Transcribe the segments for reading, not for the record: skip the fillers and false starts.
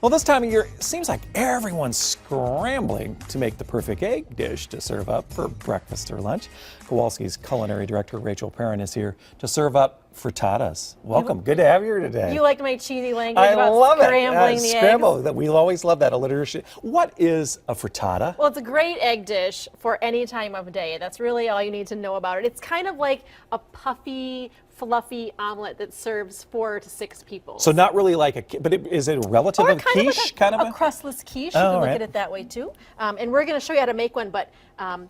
Well, this time of year, it seems like everyone's scrambling to make the perfect egg dish to serve up for breakfast or lunch. Kowalski's culinary director, Rachel Perrin, is here to serve up frittatas. Welcome. Good to have you here today. You liked my cheesy language I about love scrambling it. the Scramble. eggs. We'll always love that alliteration. What is a frittata? Well, it's a great egg dish for any time of day. That's really all you need to know about it. It's kind of like a puffy, fluffy omelet that serves 4 to 6 people. So not really like a, but is it a relative of quiche? Kind of a crustless quiche. You can look at it that way too. And we're going to show you how to make one. But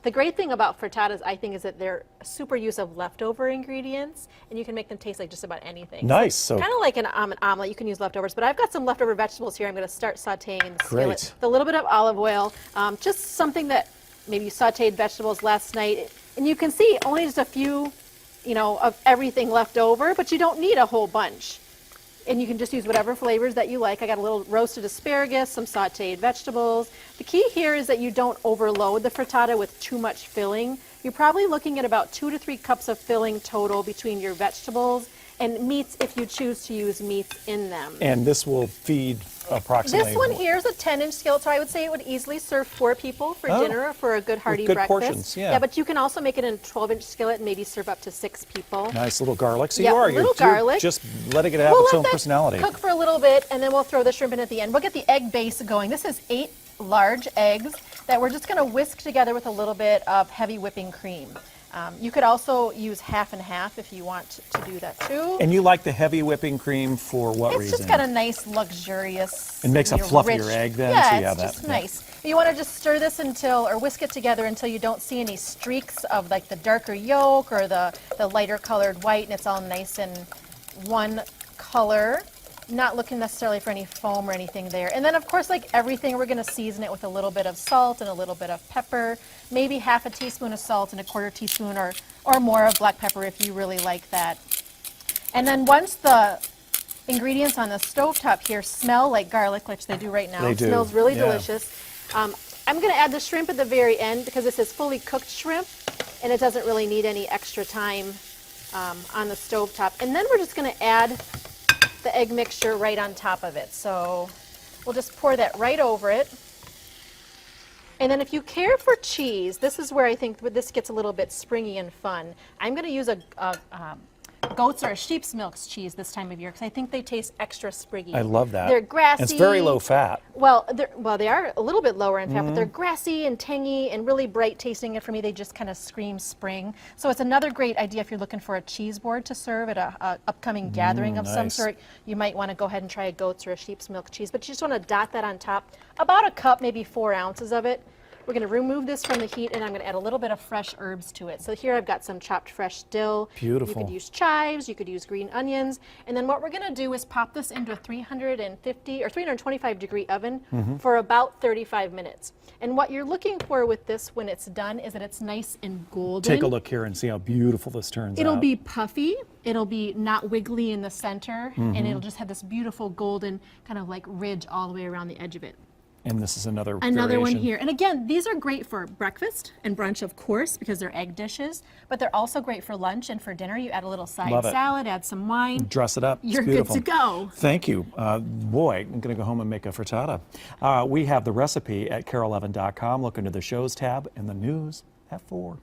the great thing about frittatas, I think, is that they're super use of leftover ingredients, and you can make them taste like just about anything. Nice. So kind of like an omelet, you can use leftovers. But I've got some leftover vegetables here. I'm going to start sauteing in the skillet with a little bit of olive oil, just something that maybe you sauteed vegetables last night, and you can see only just a few, you know, of everything left over, but you don't need a whole bunch. And you can just use whatever flavors that you like. I got a little roasted asparagus, some sauteed vegetables. The key here is that you don't overload the frittata with too much filling. You're probably looking at about 2 to 3 cups of filling total between your vegetables and meats if you choose to use meats in them. And this will feed approximately? This one here is a 10-inch skillet, so I would say it would easily serve 4 people for dinner or for a good hearty good breakfast. Portions, yeah. Yeah, but you can also make it in a 12-inch skillet and maybe serve up to 6 people. Nice little garlic. So yeah, you're garlic. just letting it have its own personality. Cook for a little bit, and then we'll throw the shrimp in at the end. We'll get the egg base going. This is 8 large eggs that we're just going to whisk together with a little bit of heavy whipping cream. You could also use half and half if you want to do that too. And you like the heavy whipping cream for what reason? It's just got a nice, luxurious, it makes a fluffier rich egg then? Yeah, so it's just nice. You want to just stir this until, or whisk it together until you don't see any streaks of like the darker yolk or the lighter colored white, and it's all nice in one color. Not looking necessarily for any foam or anything there. And then of course, like everything, we're gonna season it with a little bit of salt and a little bit of pepper, maybe half a teaspoon of salt and a 1/4 teaspoon or more of black pepper if you really like that. And then once the ingredients on the stovetop here smell like garlic, which they do right now, it smells really delicious. I'm gonna add the shrimp at the very end because this is fully cooked shrimp and it doesn't really need any extra time on the stovetop. And then we're just gonna add the egg mixture right on top of it. So we'll just pour that right over it. And then if you care for cheese, this is where I think this gets a little bit springy and fun. I'm going to use a goat's or a sheep's milk cheese this time of year because I think they taste extra springy. I love that. They're grassy. And it's very low fat. Well, they are a little bit lower in fat, but they're grassy and tangy and really bright tasting. And for me, they just kind of scream spring. So it's another great idea if you're looking for a cheese board to serve at a upcoming gathering of some sort. You might want to go ahead and try a goat's or a sheep's milk cheese, but you just want to dot that on top. About a cup, maybe 4 ounces of it. We're going to remove this from the heat, and I'm going to add a little bit of fresh herbs to it. So here I've got some chopped fresh dill. Beautiful. You could use chives, you could use green onions, and then what we're going to do is pop this into a 350 or 325 degree oven for about 35 minutes. And what you're looking for with this when it's done is that it's nice and golden. Take a look here and see how beautiful this turns out. It'll be puffy, it'll be not wiggly in the center, and it'll just have this beautiful golden kind of like ridge all the way around the edge of it. And this is another one variation. here. And again, these are great for breakfast and brunch, of course, because they're egg dishes, but they're also great for lunch and for dinner. You add a little side salad, add some wine. Dress it up. You're good to go. Thank you. Boy, I'm going to go home and make a frittata. We have the recipe at KARE11.com. Look into the shows tab and the news at 4.